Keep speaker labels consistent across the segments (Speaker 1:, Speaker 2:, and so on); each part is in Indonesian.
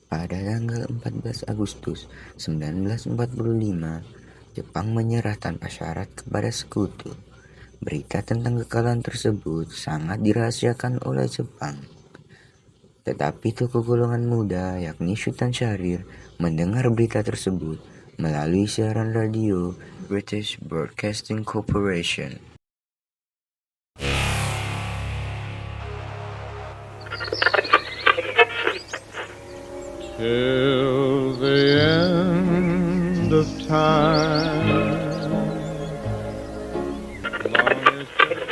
Speaker 1: Pada tanggal 14 Agustus 1945, Jepang menyerah tanpa syarat kepada Sekutu. Berita tentang kekalahan tersebut sangat dirahasiakan oleh Jepang. Tetapi tokoh golongan muda yakni Sultan Syahrir mendengar berita tersebut melalui siaran radio British Broadcasting Corporation.
Speaker 2: Till the end of time.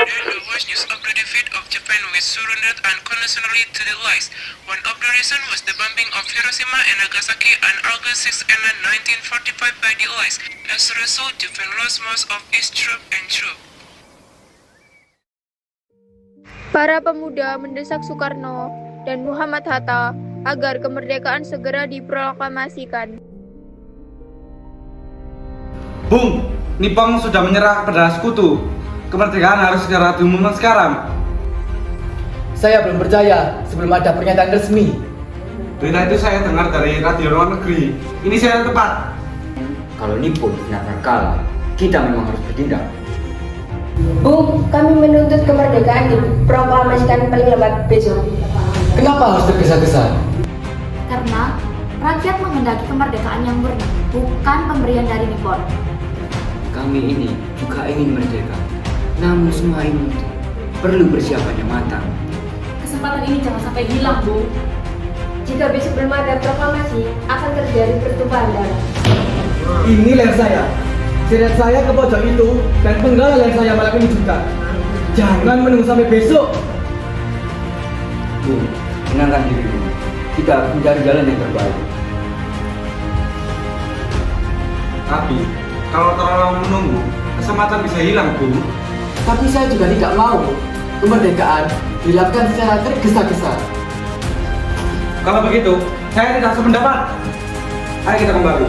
Speaker 3: There was news of the defeat of Japan which surrendered unconditionally to the Allies. One of the reasons was the bombing of Hiroshima and Nagasaki on August 6 and 1945 by the Allies. As a result, Japan lost most of its troops and troops.
Speaker 4: Para pemuda mendesak Soekarno dan Muhammad Hatta agar kemerdekaan segera diproklamasikan.
Speaker 5: Bung, Nippon sudah menyerah kepada Sekutu. Kemerdekaan harus segera diumumkan sekarang.
Speaker 6: Saya belum percaya sebelum ada pernyataan resmi.
Speaker 5: Berita itu saya dengar dari radio luar negeri. Ini saya tepat.
Speaker 7: Kalau Nippon benar-benar kalah, kita memang harus bertindak.
Speaker 8: Bung, kami menuntut kemerdekaan diproklamasikan paling lambat besok.
Speaker 6: Kenapa harus tergesa-gesa?
Speaker 9: Karena rakyat menghendaki kemerdekaan yang murni, bukan pemberian dari Nippon.
Speaker 7: Kami ini juga ingin merdeka, namun semua ini perlu persiapan yang matang.
Speaker 9: Kesempatan ini jangan sampai hilang, Bu.
Speaker 8: Jika besok belum ada proklamasi, akan terjadi pertumpahan darah.
Speaker 6: Ini leher saya. Seret saya ke pojok itu dan penggal leher saya malam ini juga. Jangan menunggu sampai besok.
Speaker 7: Bu, tenangkan diri Bu. Kita harus mencari jalan yang terbaik.
Speaker 5: Tapi, kalau terlalu lama menunggu, kesempatan bisa hilang, Bu.
Speaker 6: Tapi saya juga tidak mau kemerdekaan dilakukan secara tergesa-gesa.
Speaker 5: Kalau begitu, saya tidak sependapat. Ayo kita kembali.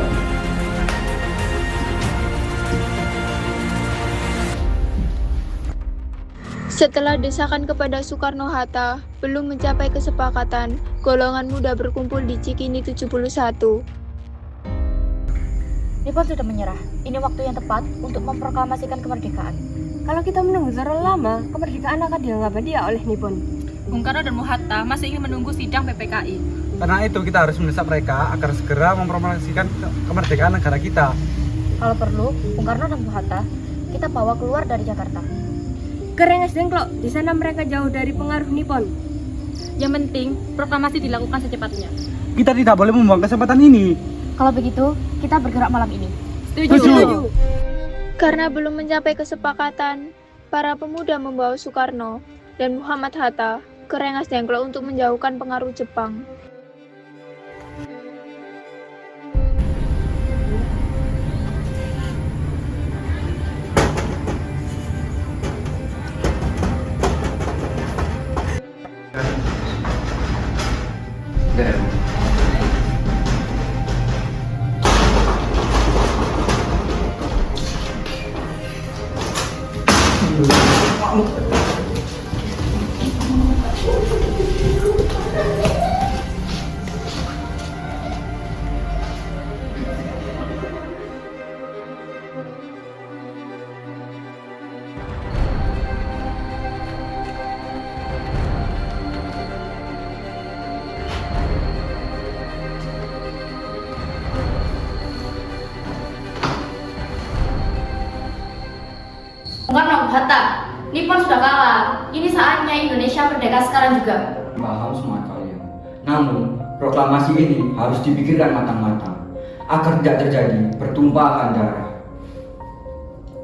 Speaker 4: Setelah desakan kepada Soekarno-Hatta belum mencapai kesepakatan, golongan muda berkumpul di Cikini 71.
Speaker 9: Nippon sudah menyerah. Ini waktu yang tepat untuk memproklamasikan kemerdekaan.
Speaker 8: Kalau kita menunggu terlalu lama, kemerdekaan akan dianggap hadiah oleh Nippon.
Speaker 9: Bung Karno dan Bung Hatta masih ingin menunggu sidang PPKI.
Speaker 5: Karena itu kita harus mendesak mereka agar segera mempromosikan kemerdekaan negara kita.
Speaker 9: Kalau perlu, Bung Karno dan Bung Hatta kita bawa keluar dari Jakarta.
Speaker 8: Kerengas Dengklok, di sana mereka jauh dari pengaruh Nippon.
Speaker 9: Yang penting, proklamasi dilakukan secepatnya.
Speaker 5: Kita tidak boleh membuang kesempatan ini.
Speaker 9: Kalau begitu, kita bergerak malam ini.
Speaker 5: Setuju.
Speaker 4: Karena belum mencapai kesepakatan, para pemuda membawa Soekarno dan Muhammad Hatta ke Rengas Dengklok untuk menjauhkan pengaruh Jepang.
Speaker 9: Bung Karno, Hatta, Nippon sudah kalah. Ini saatnya Indonesia merdeka sekarang juga.
Speaker 7: Paham semua kalian. Namun, proklamasi ini harus dipikirkan matang-matang agar tidak terjadi pertumpahan darah.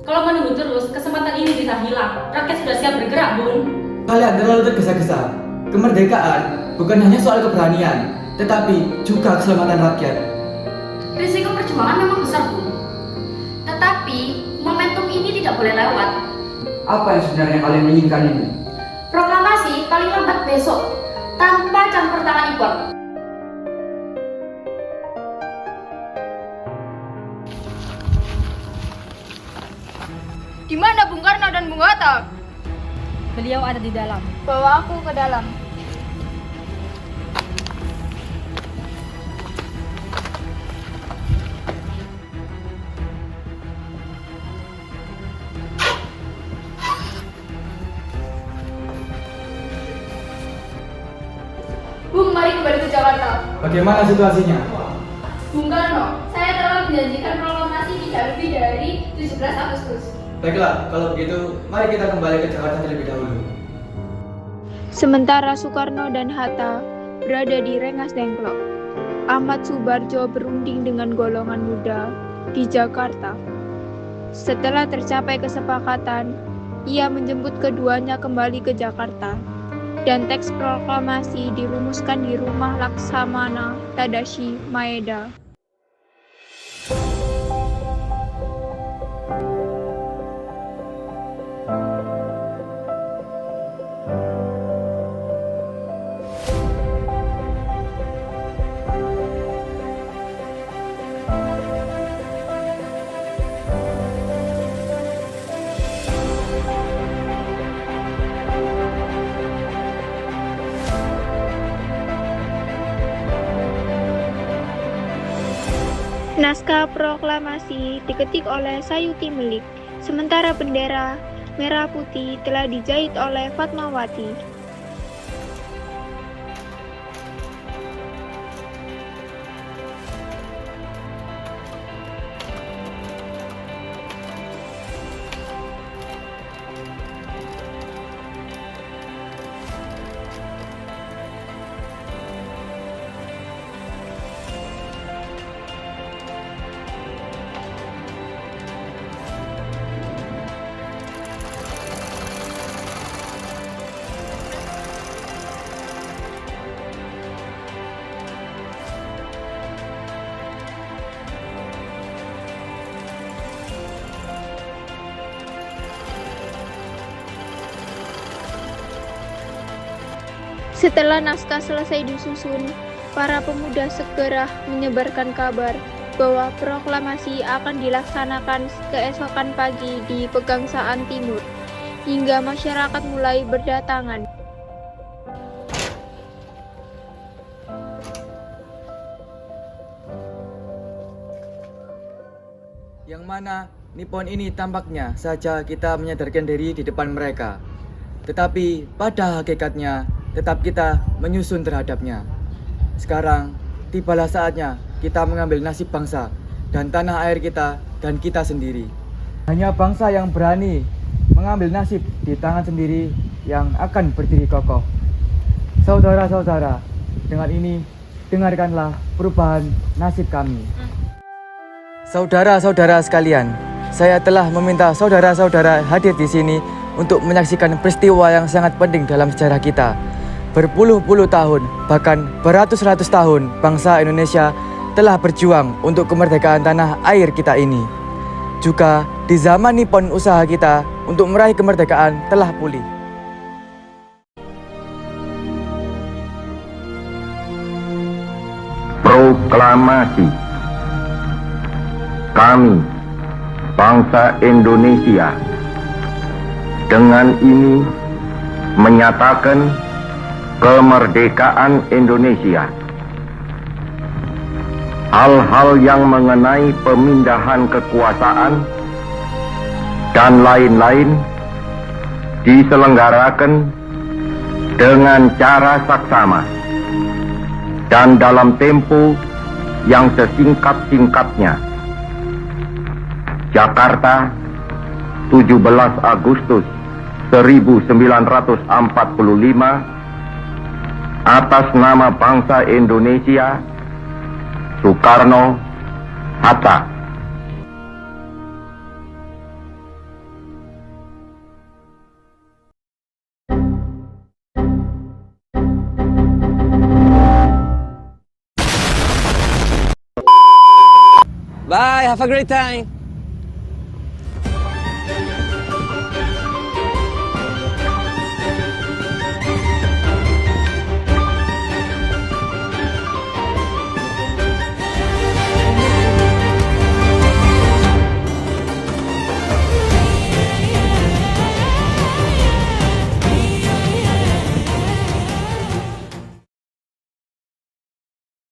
Speaker 9: Kalau menunggu terus, kesempatan ini bisa hilang. Rakyat sudah siap bergerak, Bung.
Speaker 6: Kalian terlalu tergesa-gesa. Kemerdekaan bukan hanya soal keberanian, tetapi juga keselamatan rakyat.
Speaker 9: Risiko perjuangan memang besar, Bung. Tetapi, momentum ini tidak boleh lewat.
Speaker 7: Apa yang sebenarnya kalian inginkan ini?
Speaker 9: Proklamasi paling lambat besok, tanpa campur tangan impor.
Speaker 4: Di mana Bung Karno dan Bung Hatta?
Speaker 9: Beliau ada di dalam.
Speaker 4: Bawa aku ke dalam.
Speaker 9: kembali ke Jakarta.
Speaker 6: Bagaimana situasinya?
Speaker 9: Bung Karno, saya telah menjanjikan proklamasi tidak lebih dari 17 Agustus.
Speaker 6: Baiklah, kalau begitu, mari kita kembali ke Jakarta terlebih dahulu.
Speaker 4: Sementara Soekarno dan Hatta berada di Rengas Dengklok, Ahmad Subarjo berunding dengan golongan muda di Jakarta. Setelah tercapai kesepakatan, ia menjemput keduanya kembali ke Jakarta, dan teks proklamasi dirumuskan di rumah Laksamana Tadashi Maeda. Naskah proklamasi diketik oleh Sayuti Melik, sementara bendera merah putih telah dijahit oleh Fatmawati. Setelah naskah selesai disusun, para pemuda segera menyebarkan kabar bahwa proklamasi akan dilaksanakan keesokan pagi di Pegangsaan Timur, hingga masyarakat mulai berdatangan.
Speaker 7: Yang mana Nippon ini tampaknya saja kita menyadarkan diri di depan mereka. Tetapi pada hakikatnya tetap kita menyusun terhadapnya. Sekarang tibalah saatnya kita mengambil nasib bangsa dan tanah air kita dan kita sendiri. Hanya bangsa yang berani mengambil nasib di tangan sendiri yang akan berdiri kokoh. Saudara-saudara, dengan ini dengarkanlah perubahan nasib kami. Saudara-saudara sekalian, saya telah meminta saudara-saudara hadir di sini untuk menyaksikan peristiwa yang sangat penting dalam sejarah kita. Berpuluh-puluh tahun, bahkan beratus-ratus tahun, bangsa Indonesia telah berjuang untuk kemerdekaan tanah air kita ini. Juga di zaman Nippon usaha kita untuk meraih kemerdekaan telah pulih.
Speaker 10: Proklamasi. Kami, bangsa Indonesia, dengan ini menyatakan kemerdekaan Indonesia. Hal-hal yang mengenai pemindahan kekuasaan dan lain-lain diselenggarakan dengan cara saksama dan dalam tempo yang sesingkat-singkatnya. Jakarta, 17 Agustus 1945, atas nama bangsa Indonesia, Soekarno, Hatta.
Speaker 11: Bye, have a great time.